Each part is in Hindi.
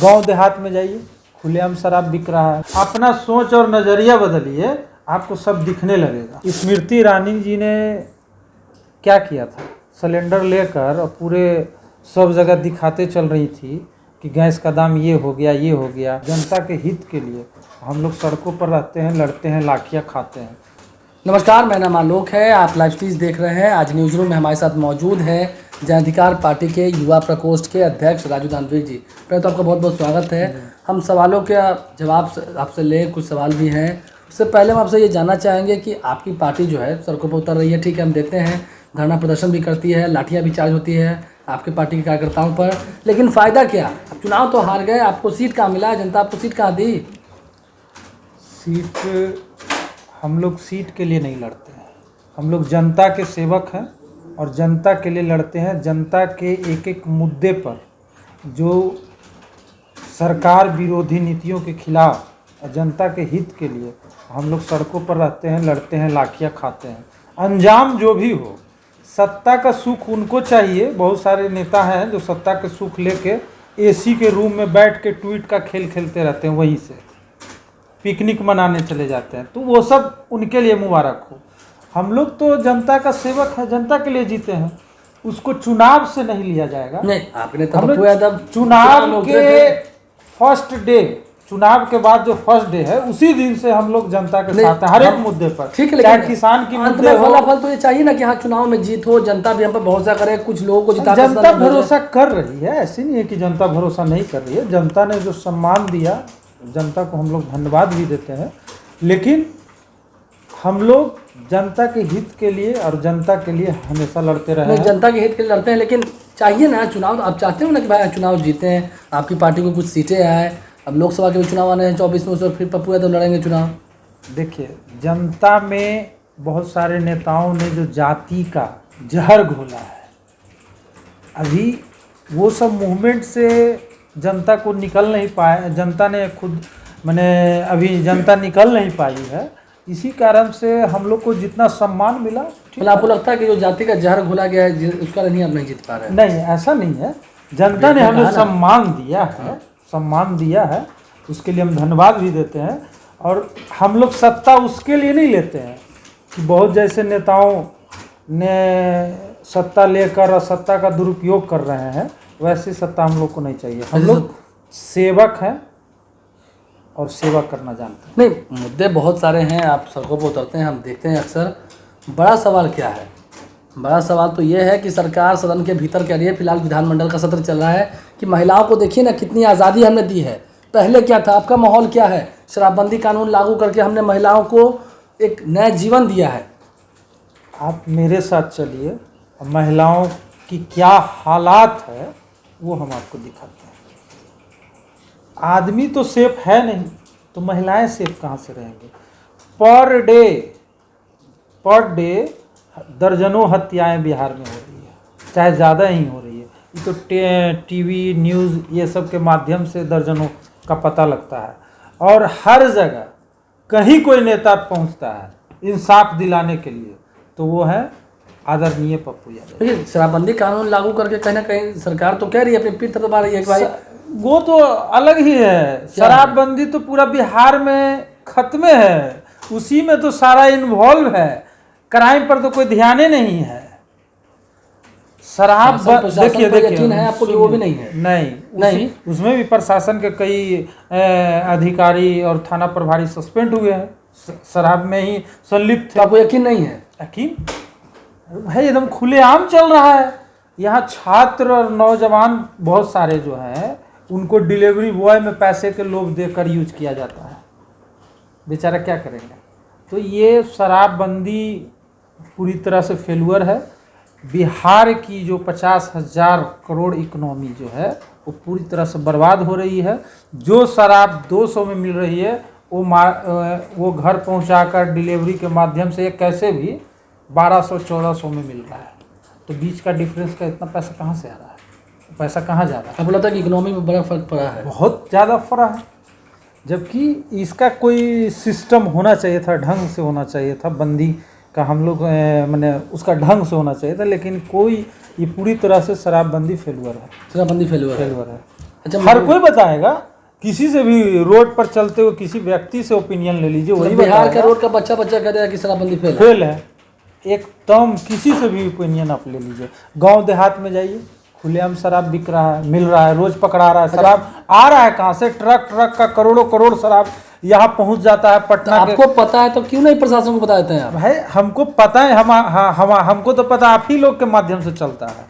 गांव देहात में जाइए, खुलेआम शराब बिक रहा है। अपना सोच और नज़रिया बदलिए, आपको सब दिखने लगेगा। स्मृति ईरानी जी ने क्या किया था, सिलेंडर लेकर और पूरे सब जगह दिखाते चल रही थी कि गैस का दाम ये हो गया, ये हो गया। जनता के हित के लिए हम लोग सड़कों पर रहते हैं, लड़ते हैं, लाठियाँ खाते हैं। नमस्कार, मेरा नाम आलोक है। आप लाइव स्ट्रीम देख रहे हैं। आज न्यूज़ रूम में हमारे साथ मौजूद हैं जन अधिकार पार्टी के युवा प्रकोष्ठ के अध्यक्ष राजू दानवीर जी। पहले तो आपका बहुत बहुत स्वागत है। हम सवालों के जवाब आपसे ले, कुछ सवाल भी हैं। उससे पहले हम आपसे ये जानना चाहेंगे कि आपकी पार्टी जो है सड़कों पर उतर रही है, ठीक है, हम देखते हैं, धरना प्रदर्शन भी करती है, लाठियाँ भी चार्ज होती है आपके पार्टी के कार्यकर्ताओं पर, लेकिन फ़ायदा क्या? अब चुनाव तो हार गए, आपको सीट कहाँ मिला? जनता आपको सीट कहाँ दी? सीट, हम लोग सीट के लिए नहीं लड़ते हैं, हम लोग जनता के सेवक हैं और जनता के लिए लड़ते हैं। जनता के एक एक मुद्दे पर, जो सरकार विरोधी नीतियों के खिलाफ और जनता के हित के लिए हम लोग सड़कों पर रहते हैं, लड़ते हैं, लाठियाँ खाते हैं। अंजाम जो भी हो, सत्ता का सुख उनको चाहिए। बहुत सारे नेता हैं जो सत्ता के सुख लेके एसी के रूम में बैठ के ट्वीट का खेल खेलते रहते हैं, वहीं से पिकनिक मनाने चले जाते हैं, तो वो सब उनके लिए मुबारक हो। हम लोग तो जनता का सेवक है, जनता के लिए जीते हैं। उसको चुनाव से नहीं लिया जाएगा। नहीं, आपने तो चुनाव के फर्स्ट डे, चुनाव के बाद जो फर्स्ट डे है, उसी दिन से हम लोग जनता के साथ हैं हर एक मुद्दे पर। ठीक है, चाहे किसान की मुद्दे हो, फलाफल तो ये चाहिए ना कि हाँ चुनाव में जीत हो, जनता भी हम पर भरोसा करे, कुछ लोगों को जिता। जनता भरोसा कर रही है, ऐसी नहीं है कि जनता भरोसा नहीं कर रही है। जनता ने जो सम्मान दिया, जनता को हम लोग धन्यवाद भी देते हैं, लेकिन हम लोग जनता के हित के लिए और जनता के लिए हमेशा लड़ते रहे हैं। जनता के हित के लिए लड़ते हैं, लेकिन चाहिए ना चुनाव। तो आप चाहते हो ना कि भाई चुनाव जीते हैं, आपकी पार्टी को कुछ सीटें आए। अब लोकसभा के भी चुनाव आने हैं 24 में, उसमें फिर पप्पू यादव लड़ेंगे चुनाव। देखिए, जनता में बहुत सारे नेताओं ने जो जाति का जहर घोला है, अभी वो सब मूवमेंट से जनता को निकल नहीं पाए। जनता ने खुद अभी जनता निकल नहीं पाई है। इसी कारण से हम लोग को जितना सम्मान मिला, मतलब आपको लगता है कि जो जाति का जहर घोला गया है उसका नहीं, आप नहीं जीत पा रहे हैं? नहीं, ऐसा नहीं है। जनता ने हमें सम्मान दिया है, सम्मान दिया है, उसके लिए हम धन्यवाद भी देते हैं। और हम लोग सत्ता उसके लिए नहीं लेते हैं कि बहुत जैसे नेताओं ने सत्ता लेकर सत्ता का दुरुपयोग कर रहे हैं, वैसी सत्ता हम लोग को नहीं चाहिए। हम लोग सेवक हैं और सेवा करना जानते हैं। नहीं, मुद्दे बहुत सारे हैं, आप सड़कों पर उतरते हैं, हम देखते हैं अक्सर। बड़ा सवाल क्या है? बड़ा सवाल तो ये है कि सरकार सदन के भीतर कह रही है, फिलहाल विधानमंडल का सत्र चल रहा है, कि महिलाओं को देखिए ना कितनी आज़ादी हमने दी है। पहले क्या था, आपका माहौल क्या है? शराबबंदी कानून लागू करके हमने महिलाओं को एक नया जीवन दिया है। आप मेरे साथ चलिए, महिलाओं की क्या हालात है वो हम आपको दिखाते हैं। आदमी तो सेफ है नहीं, तो महिलाएं सेफ कहाँ से रहेंगी? पर डे दर्जनों हत्याएं बिहार में हो रही है, चाहे ज़्यादा ही हो रही है। ये तो टीवी न्यूज़ ये सब के माध्यम से दर्जनों का पता लगता है। और हर जगह कहीं कोई नेता पहुंचता है इंसाफ दिलाने के लिए, तो वो है आदरणीय पप्पू यादव। देखिए, शराबबंदी कानून लागू करके कहीं ना कहीं सरकार तो कह रही है, अपनी पीठ थपथपा रही है कि भाई वो तो अलग ही है। शराबबंदी तो पूरा बिहार में खत्म है, उसी में तो सारा इन्वॉल्व है। क्राइम पर तो कोई ध्यान ही नहीं है। शराब देखिए यकीन है आपको कि वो भी नहीं है? नहीं, उसमें भी प्रशासन के कई अधिकारी और थाना प्रभारी सस्पेंड हुए हैं, शराब में ही संलिप्त थे। आपको यकीन नहीं है? यकीन भाई, एकदम खुलेआम चल रहा है। यहाँ छात्र और नौजवान बहुत सारे जो हैं, उनको डिलीवरी बॉय में पैसे के लोभ देकर यूज किया जाता है। बेचारा क्या करेंगे? तो ये शराबबंदी पूरी तरह से फेलुअर है। बिहार की जो 50,000 करोड़ इकोनॉमी जो है, वो पूरी तरह से बर्बाद हो रही है। जो शराब 200 में मिल रही है, वो घर पहुंचाकर डिलीवरी के माध्यम से कैसे भी 1200-1400 में मिल रहा है। तो बीच का डिफरेंस का इतना पैसा कहाँ से आ रहा है? पैसा कहाँ जा रहा है? अब बोला था कि इकोनॉमी में बड़ा फर्क पड़ा है, बहुत ज़्यादा फर्क है। जबकि इसका कोई सिस्टम होना चाहिए था, ढंग से होना चाहिए था। बंदी का हम लोग उसका ढंग से होना चाहिए था, लेकिन कोई, ये पूरी तरह से शराबबंदी फेलुअर है। शराबबंदी फेलुअर है। अच्छा, हर कोई बताएगा, किसी से भी रोड पर चलते हुए किसी व्यक्ति से ओपिनियन ले लीजिए, वही बिहार बताएगा का रोड का बच्चा कह रहा है कि शराबबंदी फेल है। फेल है। एकदम किसी से भी ओपिनियन आप ले लीजिए, गांव देहात में जाइए, खुलेआम शराब बिक रहा है, मिल रहा है, रोज पकड़ा रहा है। शराब आ रहा है कहाँ से? ट्रक ट्रक का करोड़ों करोड़ शराब यहाँ पहुँच जाता है पटना के। आपको पता है तो क्यों नहीं प्रशासन को बता देते हैं आप? भाई हमको पता है, हमको तो पता आप ही लोग के माध्यम से चलता है।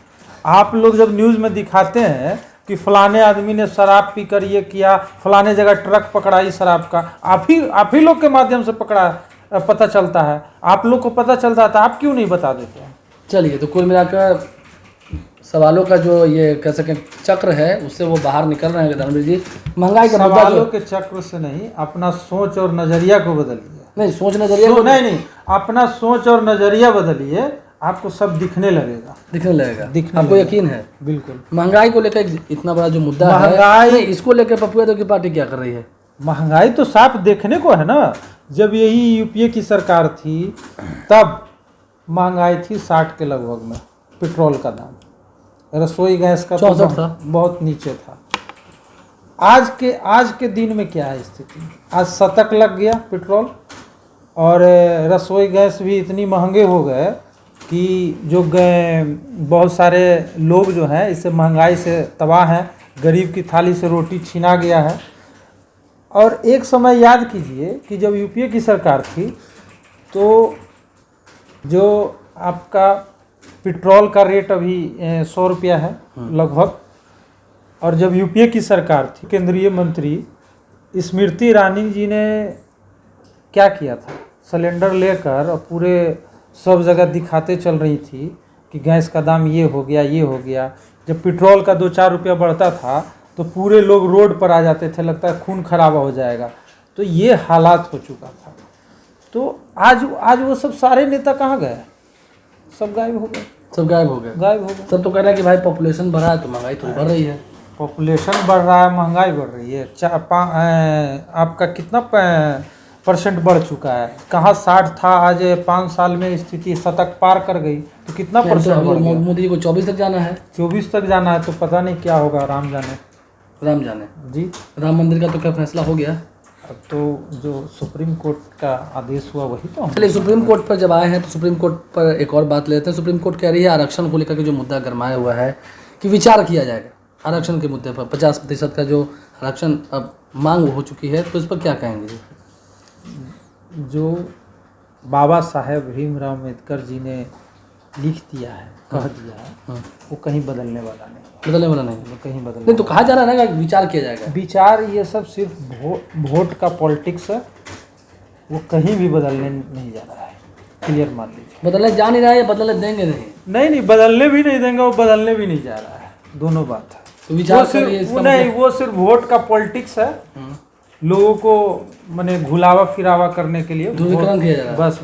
आप लोग जब न्यूज़ में दिखाते हैं कि फलाने आदमी ने शराब पी कर ये किया, फलाने जगह ट्रक पकड़ाई शराब का, आप ही लोग के माध्यम से पता चलता है। आप लोग को पता चलता है तो आप क्यों नहीं बता देते हैं? चलिए, तो कुल मिलाकर सवालों का जो ये कह सकें चक्र है उससे वो बाहर निकल रहे हैं रणवीर जी। महंगाई का मुद्दा सवालों के चक्र से नहीं, अपना सोच और नजरिया को बदलिए। नहीं, सोच नजरिया को नहीं, अपना सोच और नजरिया बदलिए, आपको सब दिखने लगेगा। दिखने लगेगा। दिखने आपको लगेगा। यकीन है? बिल्कुल। महंगाई को लेकर इतना बड़ा जो मुद्दा है, महंगाई, इसको लेकर पप्पू यादव की पार्टी क्या कर रही है? महंगाई तो साफ देखने को है ना। जब यही यूपीए की सरकार थी तब महंगाई थी 60 के लगभग में, पेट्रोल का दाम, रसोई गैस का 64 था, बहुत नीचे था। आज के दिन में क्या है स्थिति? आज शतक लग गया पेट्रोल, और रसोई गैस भी इतनी महंगे हो गए कि जो बहुत सारे लोग जो हैं इससे महंगाई से तबाह हैं। गरीब की थाली से रोटी छीना गया है। और एक समय याद कीजिए कि जब यूपीए की सरकार थी तो जो आपका पेट्रोल का रेट अभी 100 रुपया है लगभग। और जब यूपीए की सरकार थी, केंद्रीय मंत्री स्मृति ईरानी जी ने क्या किया था, सिलेंडर लेकर और पूरे सब जगह दिखाते चल रही थी कि गैस का दाम ये हो गया, ये हो गया। जब पेट्रोल का 2-4 रुपया बढ़ता था तो पूरे लोग रोड पर आ जाते थे, लगता है खून खराबा हो जाएगा। तो ये हालात हो चुका था। तो आज वो सब सारे नेता कहाँ गए? सब गायब हो गए। सब गायब हो गए। सब तो कह रहे हैं कि भाई पॉपुलेशन बढ़ा है तो महंगाई थोड़ी बढ़ रही है। पॉपुलेशन बढ़ रहा है, महंगाई बढ़ रही है। आपका कितना परसेंट बढ़ चुका है? कहाँ 60 था, आज 5 साल में स्थिति शतक पार कर गई। तो कितना परसेंट बढ़ गया? मोदी को 24 तक जाना है। 24 तक जाना है तो पता नहीं क्या होगा, राम जाने जी। राम मंदिर का तो क्या फैसला हो गया? अब तो जो सुप्रीम कोर्ट का आदेश हुआ वही तो। चलिए, सुप्रीम कोर्ट पर जब आए हैं तो सुप्रीम कोर्ट पर एक और बात लेते हैं। सुप्रीम कोर्ट कह रही है आरक्षण को लेकर के जो मुद्दा गरमाया हुआ है कि विचार किया जाएगा आरक्षण के मुद्दे पर। 50% का जो आरक्षण अब मांग हो चुकी है, तो इस पर क्या कहेंगे? जो बाबा साहेब भीमराव अम्बेडकर जी ने लिख दिया है, कह दिया है, वो कहीं बदलने वाला नहीं। कहीं बदलने नहीं, तो कहा जा रहा है ना कि विचार किया जाएगा। विचार ये सब सिर्फ वोट का पॉलिटिक्स है, वो कहीं भी बदलने नहीं जा रहा है। क्लियर मान लीजिए। बदलने जा नहीं रहा है या बदलने देंगे नहीं? बदलने भी नहीं देंगे, वो बदलने भी नहीं जा रहा है। दोनों बात है। तो विचार वो सिर्फ वोट का पॉलिटिक्स है। लोगों को माने घुलावा फिरावा करने के लिए ध्रुवीकरण किया जा रहा है। बस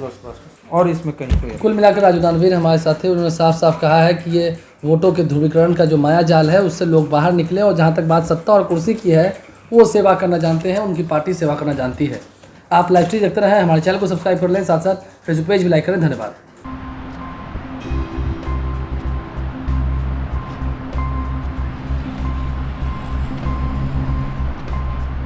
और इसमें कहीं कोई। कुल मिलाकर राजू दानवीर हमारे साथ थे। उन्होंने साफ साफ कहा है कि ये वोटों के ध्रुवीकरण का जो माया जाल है उससे लोग बाहर निकले, और जहाँ तक बात सत्ता और कुर्सी की है वो सेवा करना जानते हैं, उनकी पार्टी सेवा करना जानती है। आप लाइव स्ट्रीम देखते रहें, हमारे चैनल को सब्सक्राइब कर लें, साथ साथ फेसबुक पेज भी लाइक करें। धन्यवाद।